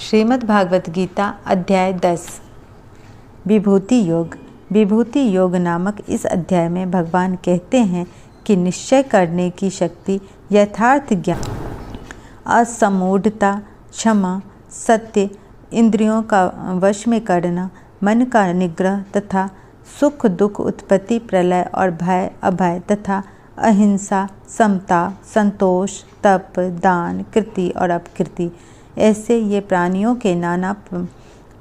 श्रीमद् भागवत गीता अध्याय 10 विभूति योग। विभूति योग नामक इस अध्याय में भगवान कहते हैं कि निश्चय करने की शक्ति, यथार्थ ज्ञान, असमूढ़ता, क्षमा, सत्य, इंद्रियों का वश में करना, मन का निग्रह तथा सुख दुख, उत्पत्ति प्रलय और भय अभय तथा अहिंसा, समता, संतोष, तप, दान, कृति और अपकृति, ऐसे ये प्राणियों के नाना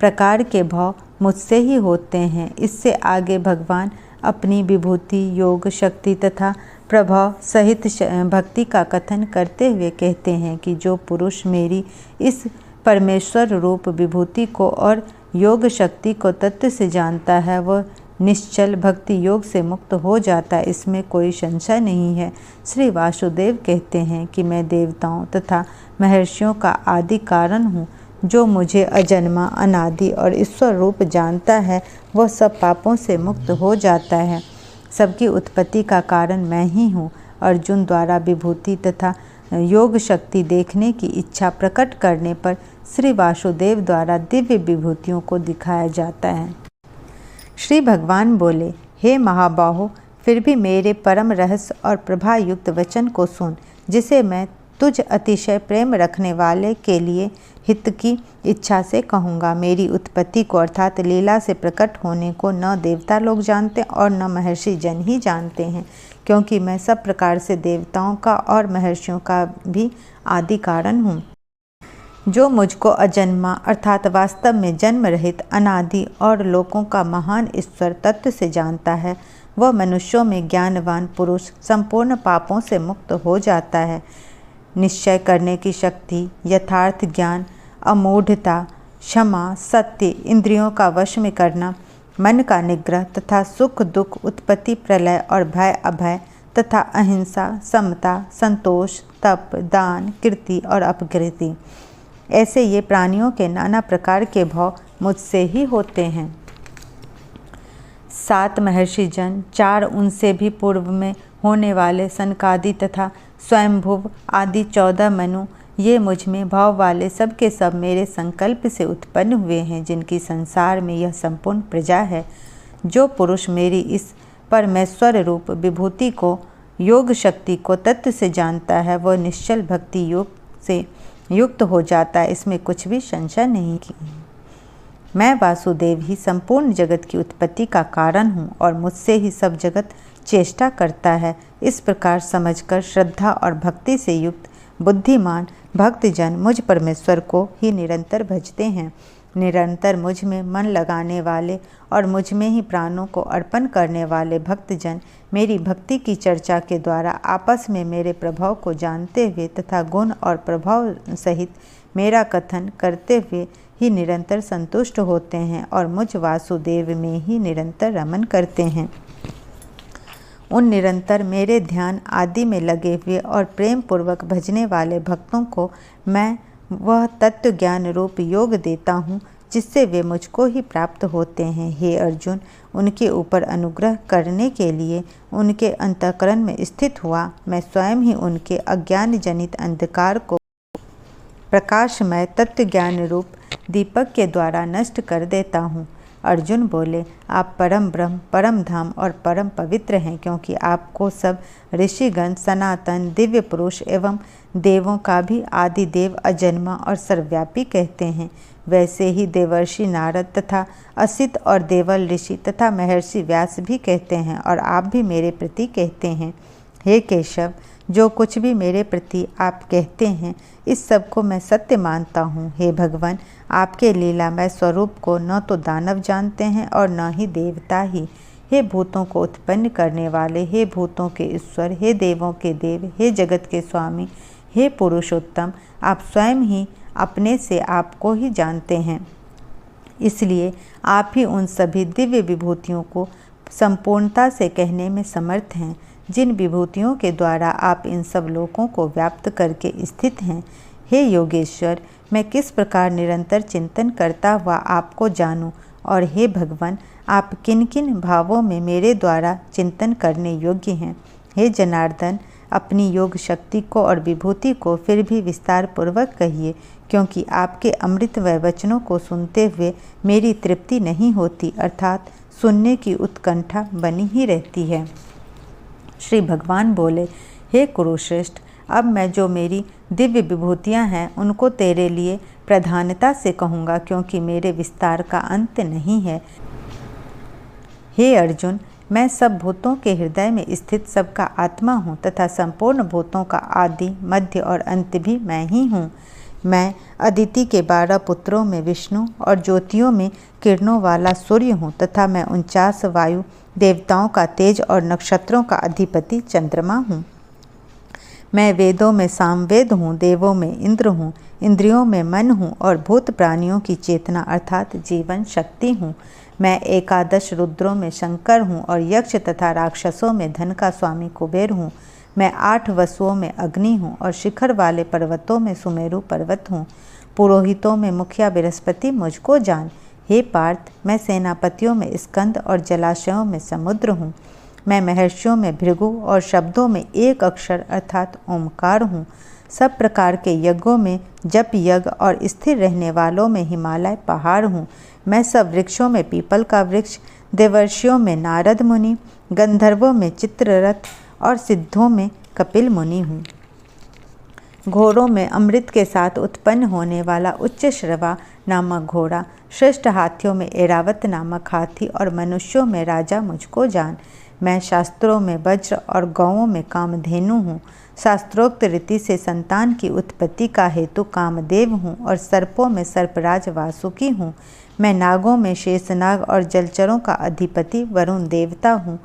प्रकार के भाव मुझसे ही होते हैं। इससे आगे भगवान अपनी विभूति, योग, शक्ति तथा प्रभाव सहित भक्ति का कथन करते हुए कहते हैं कि जो पुरुष मेरी इस परमेश्वर रूप विभूति को और योग शक्ति को तत्व से जानता है, वह निश्चल भक्ति योग से मुक्त हो जाता है, इसमें कोई संशय नहीं है। श्री वासुदेव कहते हैं कि मैं देवताओं तथा महर्षियों का आदि कारण हूँ। जो मुझे अजन्मा, अनादि और ईश्वर रूप जानता है, वह सब पापों से मुक्त हो जाता है। सबकी उत्पत्ति का कारण मैं ही हूँ। अर्जुन द्वारा विभूति तथा योग शक्ति देखने की इच्छा प्रकट करने पर श्री वासुदेव द्वारा दिव्य विभूतियों को दिखाया जाता है। श्री भगवान बोले, हे महाबाहो, फिर भी मेरे परम रहस्य और प्रभा युक्त वचन को सुन, जिसे मैं तुझ अतिशय प्रेम रखने वाले के लिए हित की इच्छा से कहूँगा। मेरी उत्पत्ति को अर्थात लीला से प्रकट होने को न देवता लोग जानते और न महर्षि जन ही जानते हैं, क्योंकि मैं सब प्रकार से देवताओं का और महर्षियों का भी आदि कारण हूँ। जो मुझको अजन्मा अर्थात वास्तव में जन्म रहित, अनादि और लोकों का महान ईश्वर तत्व से जानता है, वह मनुष्यों में ज्ञानवान पुरुष संपूर्ण पापों से मुक्त हो जाता है। निश्चय करने की शक्ति, यथार्थ ज्ञान, अमूढ़ता, क्षमा, सत्य, इंद्रियों का वश में करना, मन का निग्रह तथा सुख दुख, उत्पत्ति प्रलय और भय अभय तथा अहिंसा, समता, संतोष, तप, दान, कृति और अपकृति, ऐसे ये प्राणियों के नाना प्रकार के भाव मुझसे ही होते हैं। 7 महर्षि जन, 4 उनसे भी पूर्व में होने वाले सनकादि तथा स्वयंभुव आदि 14 मनु, ये मुझ में भाव वाले सब के सब मेरे संकल्प से उत्पन्न हुए हैं, जिनकी संसार में यह संपूर्ण प्रजा है। जो पुरुष मेरी इस परमेश्वर रूप विभूति को, योग शक्ति को तत्व से जानता है, वह निश्चल भक्ति योग से युक्त हो जाता है, इसमें कुछ भी संशय नहीं की। मैं वासुदेव ही संपूर्ण जगत की उत्पत्ति का कारण हूँ और मुझसे ही सब जगत चेष्टा करता है। इस प्रकार समझकर श्रद्धा और भक्ति से युक्त बुद्धिमान भक्तजन मुझ परमेश्वर को ही निरंतर भजते हैं। निरंतर मुझ में मन लगाने वाले और मुझ में ही प्राणों को अर्पण करने वाले भक्तजन मेरी भक्ति की चर्चा के द्वारा आपस में मेरे प्रभाव को जानते हुए तथा गुण और प्रभाव सहित मेरा कथन करते हुए ही निरंतर संतुष्ट होते हैं और मुझ वासुदेव में ही निरंतर रमन करते हैं। उन निरंतर मेरे ध्यान आदि में लगे हुए और प्रेम पूर्वक भजने वाले भक्तों को मैं वह तत्व ज्ञान रूप योग देता हूँ, जिससे वे मुझको ही प्राप्त होते हैं। हे अर्जुन, उनके ऊपर अनुग्रह करने के लिए उनके अंतःकरण में स्थित हुआ मैं स्वयं ही उनके अज्ञान जनित अंधकार को प्रकाशमय तत्व ज्ञान रूप दीपक के द्वारा नष्ट कर देता हूँ। अर्जुन बोले, आप परम ब्रह्म, परम धाम और परम पवित्र हैं, क्योंकि आपको सब ऋषिगण, सनातन, दिव्य पुरुष एवं देवों का भी आदि देव, अजन्मा और सर्वव्यापी कहते हैं। वैसे ही देवर्षि नारद तथा असित और देवल ऋषि तथा महर्षि व्यास भी कहते हैं और आप भी मेरे प्रति कहते हैं। हे केशव, जो कुछ भी मेरे प्रति आप कहते हैं, इस सब को मैं सत्य मानता हूँ। हे भगवान, आपके लीलामय स्वरूप को न तो दानव जानते हैं और न ही देवता ही। हे भूतों को उत्पन्न करने वाले, हे भूतों के ईश्वर, हे देवों के देव, हे जगत के स्वामी, हे पुरुषोत्तम, आप स्वयं ही अपने से आपको ही जानते हैं। इसलिए आप ही उन सभी दिव्य विभूतियों को संपूर्णता से कहने में समर्थ हैं, जिन विभूतियों के द्वारा आप इन सब लोकों को व्याप्त करके स्थित हैं। हे योगेश्वर, मैं किस प्रकार निरंतर चिंतन करता हुआ आपको जानूं, और हे भगवान, आप किन किन भावों में मेरे द्वारा चिंतन करने योग्य हैं। हे जनार्दन, अपनी योग शक्ति को और विभूति को फिर भी विस्तार पूर्वक कहिए, क्योंकि आपके अमृतमय वचनों को सुनते हुए मेरी तृप्ति नहीं होती, अर्थात सुनने की उत्कंठा बनी ही रहती है। श्री भगवान बोले, हे कुरुश्रेष्ठ, अब मैं जो मेरी दिव्य विभूतियाँ हैं उनको तेरे लिए प्रधानता से कहूँगा, क्योंकि मेरे विस्तार का अंत नहीं है। हे अर्जुन, मैं सब भूतों के हृदय में स्थित सबका आत्मा हूँ तथा संपूर्ण भूतों का आदि, मध्य और अंत भी मैं ही हूँ। मैं अदिति के 12 पुत्रों में विष्णु और ज्योतियों में किरणों वाला सूर्य हूँ तथा मैं 49 वायु देवताओं का तेज और नक्षत्रों का अधिपति चंद्रमा हूँ। मैं वेदों में सामवेद हूँ, देवों में इंद्र हूँ, इंद्रियों में मन हूँ और भूत प्राणियों की चेतना अर्थात जीवन शक्ति हूँ। मैं 11 रुद्रों में शंकर हूँ और यक्ष तथा राक्षसों में धन का स्वामी कुबेर हूँ। मैं 8 वसुओं में अग्नि हूँ और शिखर वाले पर्वतों में सुमेरु पर्वत हूँ। पुरोहितों में मुखिया बृहस्पति मुझको जान। हे पार्थ, मैं सेनापतियों में स्कंद और जलाशयों में समुद्र हूँ। मैं महर्षियों में भृगु और शब्दों में एक अक्षर अर्थात ओमकार हूँ। सब प्रकार के यज्ञों में जप यज्ञ और स्थिर रहने वालों में हिमालय पहाड़ हूँ। मैं सब वृक्षों में पीपल का वृक्ष, देवर्षियों में नारद मुनि, गंधर्वों में चित्ररथ और सिद्धों में कपिल मुनि हूँ। घोड़ों में अमृत के साथ उत्पन्न होने वाला उच्च श्रवा नामक घोड़ा, श्रेष्ठ हाथियों में ऐरावत नामक हाथी और मनुष्यों में राजा मुझको जान। मैं शास्त्रों में वज्र और गौओं में कामधेनु हूँ। शास्त्रोक्त रीति से संतान की उत्पत्ति का हेतु कामदेव हूँ और सर्पों में सर्पराज वासुकी हूँ। मैं नागों में शेषनाग और जलचरों का अधिपति वरुण देवता हूँ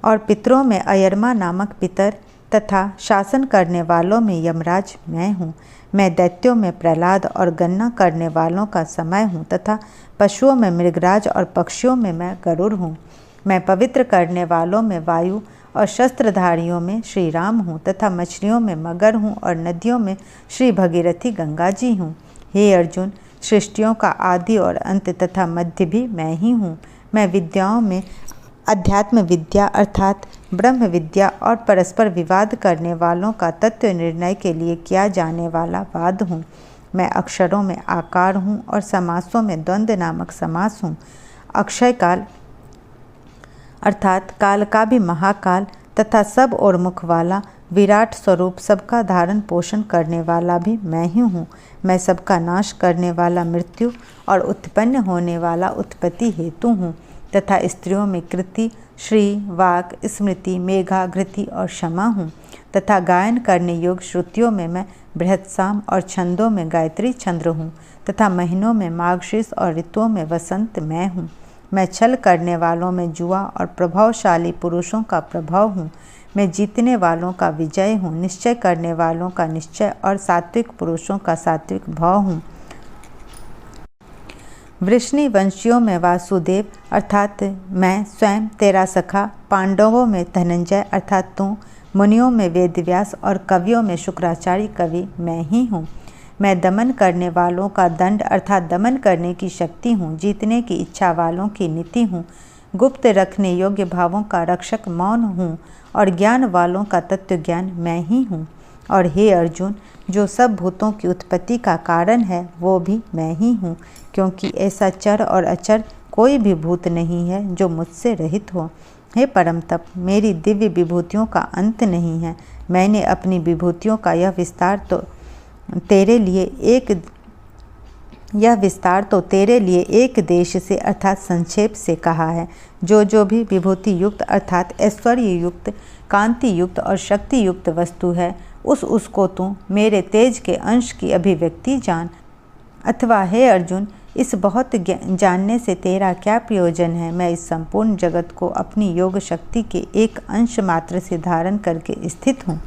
और पितरों में अयरमा नामक पितर तथा शासन करने वालों में यमराज मैं हूँ। मैं दैत्यों में प्रहलाद और गणना करने वालों का समय हूँ तथा पशुओं में मृगराज और पक्षियों में मैं गरुड़ हूँ। मैं पवित्र करने वालों में वायु और शस्त्रधारियों में श्री राम हूँ तथा मछलियों में मगर हूँ और नदियों में श्री भगीरथी गंगा जी हूँ। हे अर्जुन, सृष्टियों का आदि और अंत तथा मध्य भी मैं ही हूँ। मैं विद्याओं में अध्यात्म विद्या अर्थात ब्रह्म विद्या और परस्पर विवाद करने वालों का तत्व निर्णय के लिए किया जाने वाला वाद हूँ। मैं अक्षरों में आकार हूँ और समासों में द्वंद्व नामक समास हूँ। अक्षय काल अर्थात काल का भी महाकाल तथा सब और मुख वाला विराट स्वरूप सबका धारण पोषण करने वाला भी मैं ही हूँ। मैं सबका नाश करने वाला मृत्यु और उत्पन्न होने वाला उत्पत्ति हेतु हूँ तथा स्त्रियों में कृति, श्री, वाक, स्मृति, मेघा, घृति और क्षमा हूँ तथा गायन करने योग्य श्रुतियों में मैं बृहत्साम और छंदों में गायत्री चंद्र हूँ तथा महीनों में मार्गशीर्ष और ऋतुओं में वसंत मैं हूँ। मैं छल करने वालों में जुआ और प्रभावशाली पुरुषों का प्रभाव हूँ। मैं जीतने वालों का विजय हूँ, निश्चय करने वालों का निश्चय और सात्विक पुरुषों का सात्विक भाव हूँ। वृष्णि वंशियों में वासुदेव अर्थात मैं स्वयं तेरा सखा, पांडवों में धनंजय अर्थात तू, मुनियों में वेदव्यास और कवियों में शुक्राचार्य कवि मैं ही हूँ। मैं दमन करने वालों का दंड अर्थात दमन करने की शक्ति हूँ, जीतने की इच्छा वालों की नीति हूँ, गुप्त रखने योग्य भावों का रक्षक मौन हूँ और ज्ञान वालों का तत्व ज्ञान मैं ही हूँ। और हे अर्जुन, जो सब भूतों की उत्पत्ति का कारण है वो भी मैं ही हूँ, क्योंकि ऐसा चर और अचर कोई भी भूत नहीं है जो मुझसे रहित हो। हे परम तप, मेरी दिव्य विभूतियों का अंत नहीं है। मैंने अपनी विभूतियों का यह विस्तार तो तेरे लिए एक देश से अर्थात संक्षेप से कहा है। जो भी विभूति युक्त अर्थात ऐश्वर्य युक्त, कांति युक्त और शक्ति युक्त वस्तु है उसको तू मेरे तेज के अंश की अभिव्यक्ति जान। अथवा हे अर्जुन, इस बहुत जानने से तेरा क्या प्रयोजन है। मैं इस संपूर्ण जगत को अपनी योग शक्ति के एक अंश मात्र से धारण करके स्थित हूँ।